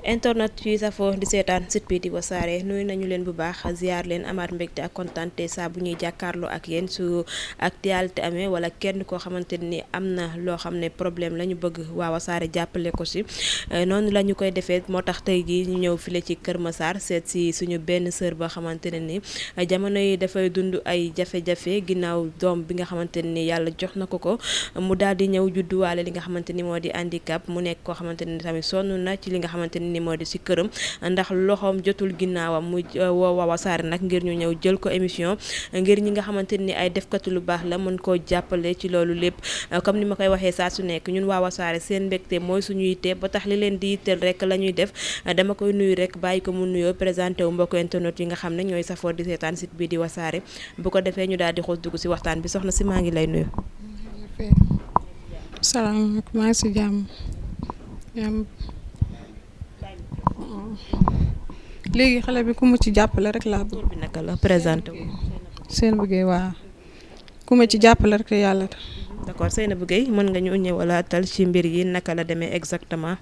internet yi safoo di seetaan site bi di Wassare nuyu nañu leen bu baax ziar leen amaat mbégte ak kontante saa bu ñuy jàkkaarloo ak yéen su actualité amee wala kenn koo xamante ni am na loo xam ne problème la ñu bëgg waa Wassare jàppale ko si noonu la ñu koy defee moo tax tey jii ñu ñëw file ci Kër Massar seet si suñu benn sœur ba xamante ne ni jamono yi dafay dund ay jafe-jafe ginnaaw doom bi nga xamante ni yàlla jox na ko mu daal di ñëw judduwaale li nga xamante ni moo di handicap mu nekk koo xamante ni tamit sonn na ci li nga xamante ni moo di si këram ndax loxoom jotul ginnaawam mu woo waa Wassare nag ngir ñu ñëw jël ko émission ngir ñi nga xamante ni ay defkatu lu baax la mën koo jàppale ci loolu lépp comme ni ma koy waxee saa su nekk ñun waa Wassare seen mbégte mooy suñu yitte ba tax li leen di yitteel rek la ñuy def dama koy nuyu rek bàyyi ko mu nuyoo présenté wu mbokk internet yi nga xam ne ñooy safoo di seetaan site bi di Wassare bu ko defee ñu daal di xoos dugg si waxtaan bi soxna si maa ngi lay nuyu. salaamaaleykum maa ngi si jàmm léegi xale bi ku ma ci jàppale rek laa bëgg. bi naka la présenté wu. Seynabou Gueye waa ku ma ci jàppale rek yàlla ta d'accord Seynabou Gueye mën nga ñu ñëwalaatal ci mbir yi naka la demee exactement.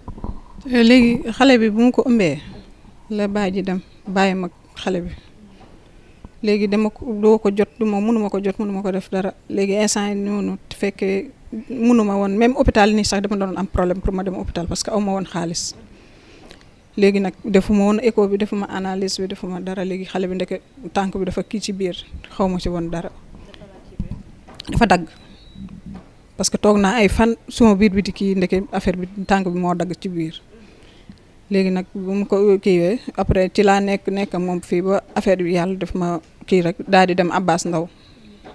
léegi xale bi bu mu ko ëmbee la bàyyi ji dem bàyyi mag xale bi léegi dama ko doo ko jot mënuma ko jot mënuma ko def dara léegi instant yi noonu fekkee mënuma woon même hôpital nii sax dama doon am problème pour ma dem hôpital parce que aw ma woon xaalis léegi nag defuma woon écho bi defuma analyse bi defuma dara léegi xale bi ndeke tànk bi dafa kii ci biir xaw ma ci woon dara dafa dagg parce que toog naa ay fan suma biir bi di kii ndeke affaire bi tànk bi moo dagg ci biir léegi nag bu mu ko kiiwee après ci laa nekk moom fii ba affaire bi yàlla def ma kii rek daal di dem Abbas Ndaw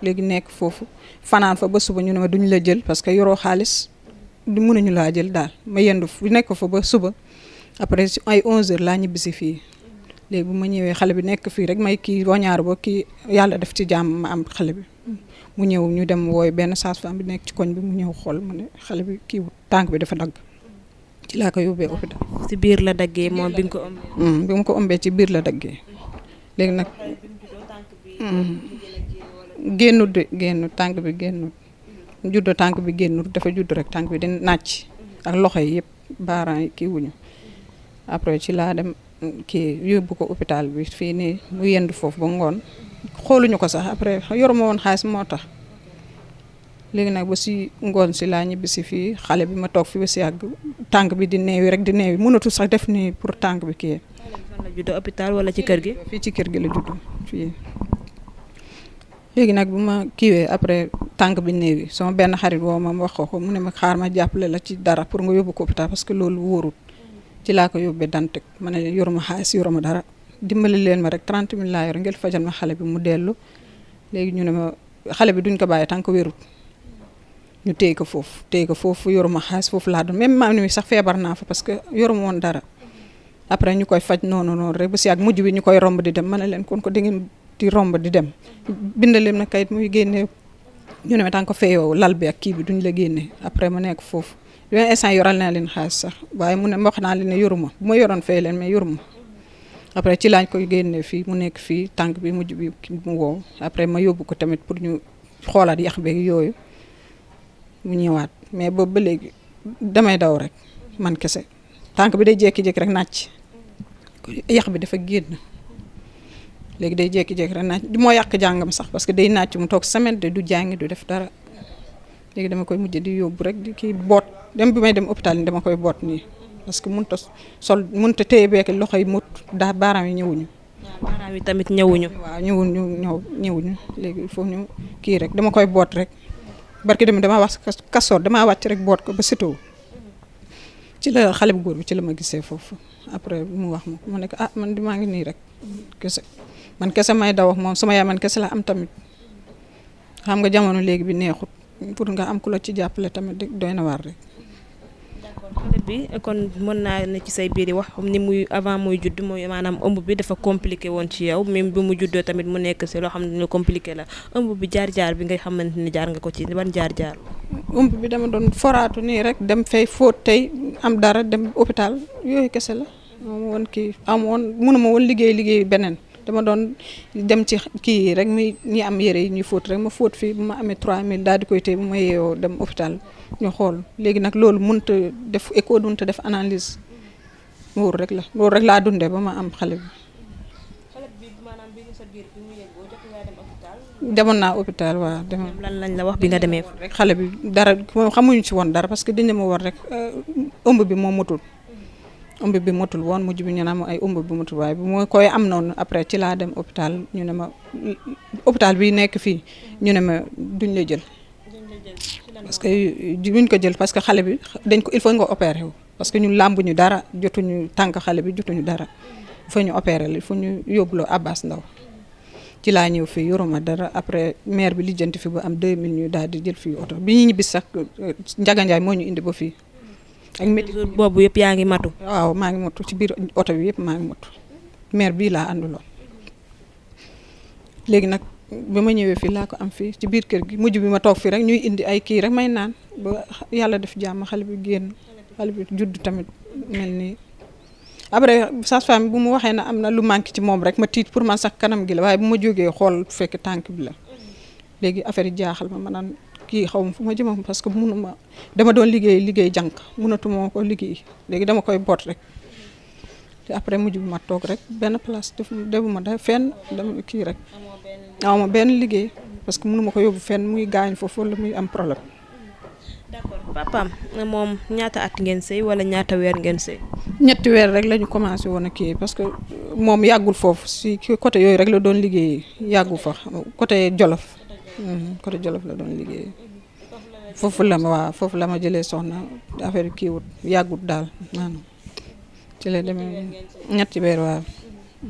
léegi nekk foofu fanaan fa ba suba ñu ne ma duñu la jël parce que yoroo xaalis du mënuñu laa jël daal ma yendu nekk fa ba suba après ay 11h laa ñibbisi fii léegi bu ma ñëwee xale bi nekk fii rek may kii wañaar ba kii yàlla def ci jàmm ma am xale bi mu ñëw ñu dem wooy benn sage-femme bi nekk ci koñ bi mu ñëw xool mu ne xale bi kii tànk bi dafa dagg ci laa ko yóbbee hôpital. ci biir la daggee moom bi nga ko ëmbee. bi mu ko ëmbee ci biir la daggee léegi nag. génnut tànk bi génnut juddoo tànk bi génnut dafa judd rek tànk bi di nàcc ak loxo yi yëpp baaraan yi kii wuñu après ci laa dem kii yóbbu ko hôpital bi fii nii mu yendu foofu ba ngoon xooluñu ko sax après yoruma woon xaalis moo tax léegi nag ba si ngoon si laa ñibbi si fii xale bi ma toog fi ba si yàgg tànk bi di neewi rek di neewi mënatu sax def nii pour tànk bi kii. fan la juddoo hôpital wala ci kër gi. fii ci kër gi la juddoo fii. léegi nag bu ma kiiwee après tànk bi néew yi sama benn xarit woo ma wax ko mu ne ma xaar ma jàppale la ci dara pour nga yóbbu ko hôpital parce que loolu wóorul ci laa ko yóbbee Dantec ma ne leen yoruma xaalis yoruma dara dimbali leen ma rek 30 000 laa yor ngeen fajal ma xale bi mu dellu léegi ñu ne ma xale bi duñ ko bàyyi tant que wérut ñu téye ko foofu yoruma xaalis foofu laa doon même maam ni mi sax feebar naa fa parce que yoruma woon dara après ñu koy faj noonu rek ba si ak mujj bi ñu koy romb di dem ma ne leen kon ko di ngeen di romb di dem bindaleem na kayit muy génne ñu ne ma tant que feyoo lal bi ak kii bi duñ la génne après ma nekk foofu yeneen instant yoral naa leen xaalis sax waaye mu ne ma wax naa leen ne yoruma bu ma yoroon fay leen mais yoruma après ci laañ koy génne fii mu nekk fii tànk bi mujj bi mu wow après ma yóbbu ko tamit pour ñu xoolaat yax beeg yooyu mu ñëwaat mais boobu ba léegi damay daw rek man kese tànk bi day jékki-jékki rek nàcc yax bi dafa génn léegi day jékki-jékki rek nàcc du moo yàq jàngam sax parce que day nàcc mu toog semaine de du jàngi du def dara léegi dama koy mujj di yóbbu rek di kii boot dem bi may dem hôpital ni dama koy boot nii parce que mënut a téye beek loxo yi mut daa baaraam yi ñëwuñu. waaw baaraam yi tamit ñëwuñu. waaw ñëwuñu léegi il faut ñu kii rek dama koy boot rek barki dem damaa wax kasoor damaa wàcc rek boot ko ba sitoo ci la xale bu góor bi ci la ma gisee foofu après mu wax ma ne ko man di maa ngi nii rek kese man kese may daw ak moom sama yaay man kese la am tamit xam nga jamono léegi bi neexut pour nga am ku la ci jàppale tamit doy na waar rek. d'accord xale bi kon mën naa ne ci say biir wax ni muy avant muy judd mooy maanaam ëmb bi dafa compliqué woon ci yow même bi mu juddoo tamit mu nekk si loo xam ne compliqué la ëmb bi jaar-jaar bi nga xamante ni jaar nga ko ci ban jaar-jaar. ëmb bi dama doon foraatu nii rek dem fay fóot tey am dara dem hôpital yooyu kese la woon kii mënuma woon liggéey beneen dama doon dem ci kii rek muy ñi am yére yi ñuy fóot rek ma fóot fii bu ma amee 3000 daal di koy téye bu ma yeewoo dem hôpital ñu xool léegi nag loolu mënut a def écho mënut a def analyse wóor rek la loolu rek laa dundee ba ma am xale bi. maanaam bi sa biir bi mu yëgoo jot nga dem hôpital. demoon naa hôpital waaw demoon. lan lañ la wax bi nga demee. rek xale bi dara xamuñu ci woon dara parce que dañ ma war rek ëmb bi moo motul. ëmb bi motul woon mujj bi ñu naan ay ëmb bi motul waaye bi moo koy am noonu après ci laa dem hôpital ñu ne ma hôpital bi nekk fii ñu ne ma duñ la jël. parce que duñ ko jël parce que xale bi dañ ko il faut nga opérer wu. parce que ñun làmbuñu dara jotuñu tànk xale bi jotuñu dara il faut ñu opérer il faut ñu yóbbuloo Abbas Ndao ci laa ñëw fii yoruma dara après maire bi lijjanti fi ba am 2000 ñu daal di jël fii oto bi ñu ñibbi sax Njaga Njaay moo ñu indi ba fii. ak métti jour boobu yëpp yaa ngi matu. waaw maa ngi matu ci biir oto bi yëpp maa ngi matu maire bii laa ànduloon léegi nag ba ma ñëwee fii laa ko am fii ci biir kër gi mujj bi ma toog fii rek ñuy indi ay kii rek may naan ba yàlla def jàmm xale bi génn xale bi judd tamit mel nii après sage-femme bu mu waxee na am na lu manqué ci moom rek ma tiit pour man sax kanam gi la waaye bu ma jógee xool fekk tànk bi la léegi affaire yi jaaxal ma naan kii xaw ma fu ma jëmam parce que munuma dama doon liggéey jànk munatuma ko liggéey léegi dama koy boot rek te après mujj bi ma toog rek benn place defuma da fenn dama kii rek awma benn liggéey parce que munuma ko yóbbu fenn muy gaañ foofu la muy am problème. d'accord papaam moom ñaata at ngeen sëy wala ñaata weer ngeen sëy. ñetti weer rek la ñu commencé woon a kii parce que moom yàggul foofu si côté yooyu rek la doon liggéey yàggu fa côté Jolof. côté Jolof la doon liggéey foofu la ma jëlee soxna affaire kii wut yàggut daal maanaam ci la demee ñetti weer waaw.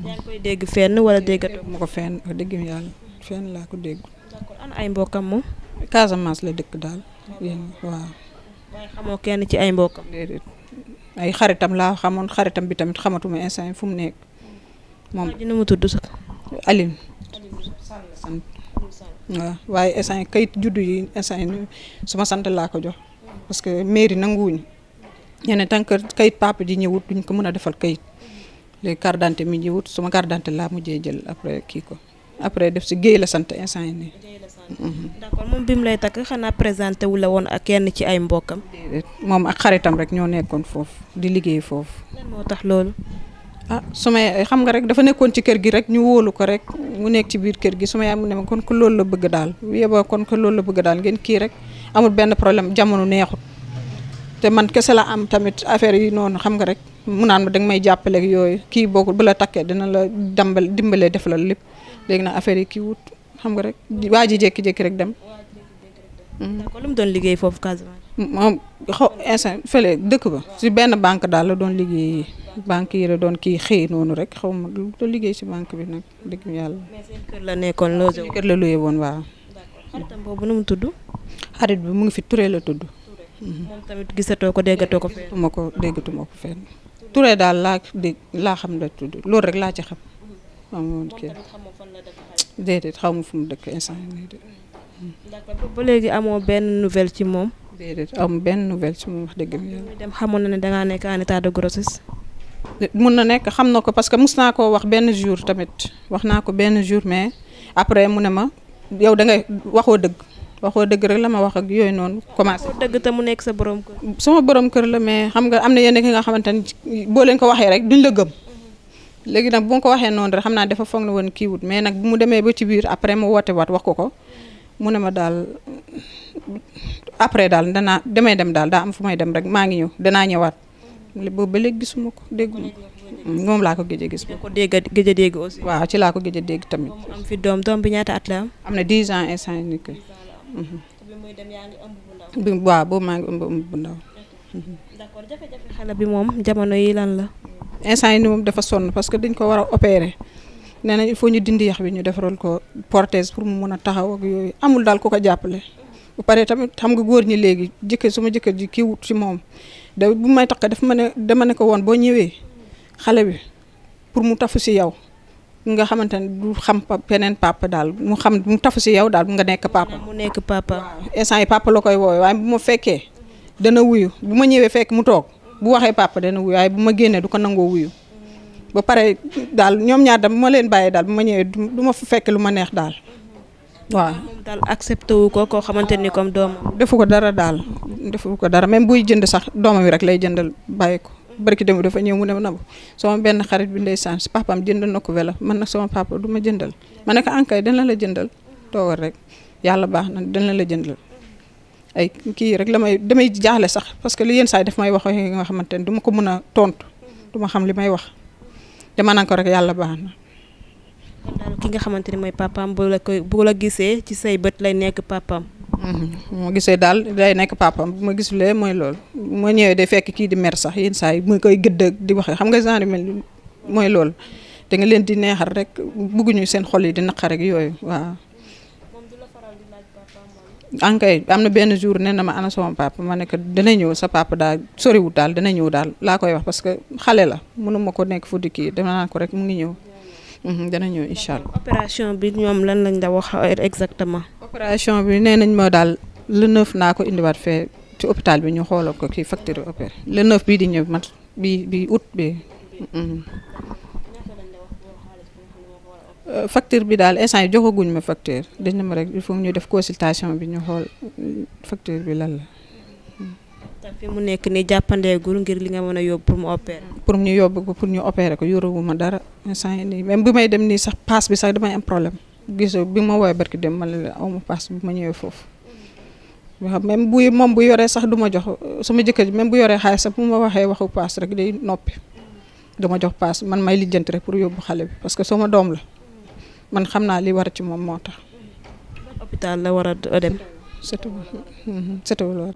yaa ngi koy dégg fenn wala déggatoo ma ko fenn dégg yàlla fenn laa ko dégg. d'accord ana ay mbokkam moom. Casamance la dëkk daal yéen waaw. waaye xamoo kenn ci ay mbokkam. déedéet ay xaritam laa xamoon xaritam bi tamit xamatuma instant fu mu nekk moom. dina mu tudd sax. Aline sant waaw waaye instant kayit juddu yi instant suma sant laa ko jox parce que mairie nanguwuñu ñeneen tant que kayit papa ji ñëwut duñ ko mën a defal kayit léegi carte d'identité mi ñëwut suma carte d'identité laa mujjee jël après kii ko après def si Guèye la sant instant yi nii. d'accord moom bi mu lay takk xanaa présenté wu la woon ak kenn ci ay mbokkam. déedéet moom ak xaritam rek ñoo nekkoon foofu di liggéey foofu. lan moo tax loolu. su ma xam nga rek dafa nekkoon ci kër gi rek ñu wóolu ko rek mu nekk ci biir kër gi su ma yaay mu ne ma kon ko loolu la bëgg daal yeboo kon ko loolu la bëgg daal ngeen kii rek amul benn problème jamono neexut te man kese la am tamit affaire yi noonu xam nga rek mu naan ma danga may jàppale ak yooyu kii boo bu la takkee dina la dimbalee def la lépp léegi nag affaire yi kii wut xam nga rek waa ji jékki-jékki rek dem. d'accord lu mu doon liggéey foofu Casamance. moom instant fële dëkk ba si benn banque daal la doon liggéey banque yi la doon kii xëy noonu rek xaw ma lu doon liggéey si banque bi nag dëgg yàlla. mais seen kër la nekkoon logé woon. kër la luyee woon waaw. d'accord xaritam boobu nu mu tudd. xarit bi mu ngi fi Touré la tudd. moom tamit gisatoo ko déggatoo ko fenn. déggatuma ko fenn Touré daal laa xam la tudd loolu rek laa ci xam. moom tamit xamoo fan la dëkk. déedéet xaw ma fu mu dëkk instant yii. d'accord ba léegi amoo benn nouvelle ci moom. déedéet amoo benn nouvelle ci moom wax dëgg yàlla. dem xamoon na ne dangaa nekk en état de grossesse. mun na nekk xam na ko parce que mus naa koo wax benn jour tamit wax naa ko benn jour mais après mu ne ma yow da ngay waxoo dëgg rek la ma wax ak yooyu noonu commencé. waxoo dëgg te mu nekk sa borom kër. sama borom kër la mais xam nga am na yenn ki nga xamante ni boo leen ko waxee rek duñ la gëm. léegi nag bu ma ko waxee noonu rek xam naa dafa foog na woon kii wut mais nag bu mu demee ba ci biir après mu woote waat wax ko mu ne ma daal après daal damay dem daal daa am fu may dem rek maa ngi ñëw danaa ñëwaat boobu ba léegi gisuma ko dégguma moom laa ko gëj a gis. ko gëj a dégg aussi. waaw ci laa ko gëj a dégg tamit. mu am fi doom bi ñaata at la am. am na 10 ans instant yii nii kay. bi muy dem yaa ngi ëmb bu ndaw. waaw boobu maa ngi ëmb bu ndaw. d'accord jafe-jafe xale bi moom jamono yi lan la. instant yi ni moom dafa sonn parce que dañ ko war a opérer nee na il faut ñu dindi yax bi ñu defaral ko prothèse pour mu mën a taxaw ak yooyu amul daal ku ko jàppale. bu paree tamit xam nga góor ñi léegi suma jëkkër ji kii wut ci moom da bu may tax dama ne ko woon boo ñëwee xale bi pour mu tafu si yow nga xamante ne du xam peneen papa daal mu tafu si yow daal nga nekk papa. mu nekk papa. waaw instant yi papa la koy woowee waaye bu ma fekkee dana wuyu bu ma ñëwee fekk mu toog bu waxee papa dana wuyu waaye bu ma génnee du ko nangoo wuyu. ba pare daal ñoom ñaar da bu ma leen bàyyee daal bu ma ñëwee du ma fa fekk lu ma neex daal waaw. moom daal accepté wu ko koo xamante ni comme doomam. defu ko dara daal defu ko dara même buy jënd sax doomam yi rek lay jëndal bàyyi ko barki dem dafa ñëw mu ne Nabou sama benn xarit bi ndeysaan si papaam jëndal na ko vélo man nag sama papa du ma jëndal ma ne ko ankay dana la jëndal toogal rek yàlla baax na dana la jëndal ay kii rek damay jaaxle sax parce que li yenn saa yi daf may wax yi nga xamante ne du ma ko mën a tontu du ma xam li may wax te ma naan ko rek yàlla baax na. kon daal ki nga xamante ne mooy papaam bu la gisee ci say bët lay nekk papaam. bu ma gisee daal day nekk papaam bu ma gisulee mooy loolu bu ma ñëwee day fekk kii di mer sax yenn saa yi mu koy gëdd di wax xam nga genre mel mooy loolu da nga leen di neexal rek bëgguñu seen xol yi di naqar rek yooyu waaw. ankay am na benn jour nee na ma ana sama papa ma ne ko dana ñëw sa papa daal soriwut daal dana ñëw daal laa koy wax parce que xale la mënuma ko nekk fu di kii dama naan ko rek mu ngi ñëw dana ñëw incha allah. opération bi ñoom lan lañ la wax exactement. opération bi nee nañ ma daal le 9 naa ko indiwaat fee ci hôpital bi ñu xoolal ko kii facture opéré le 9 bii di ñëw man bi août bi. facture bi daal instant yi joxaguñ ma facture dañ na ma rek il faut ñu def consultation bi ñu xool facture bi lan la. te fi mu nekk nii jàppandeegul ngir li nga mën a yóbbu pour mu opérer. pour ñu yóbbu ko pour ñu opérer ko yorewu ma dara instant yi nii même bi may dem nii sax paas bi sax damay am problème gisoo bi ma woowee barki dem ma la aw ma paas bi ma ñëwee foofu. même moom bu yoree sax du ma jox sama jëkkër ji même bu yoree xaalis sax bu ma waxee waxu paas rek day noppi dama jox paas man may lijjanti rek pour yóbbu xale bi parce que sama doom la. man xam naa li war ci moom moo tax. hôpital la war a dem. c'est tout.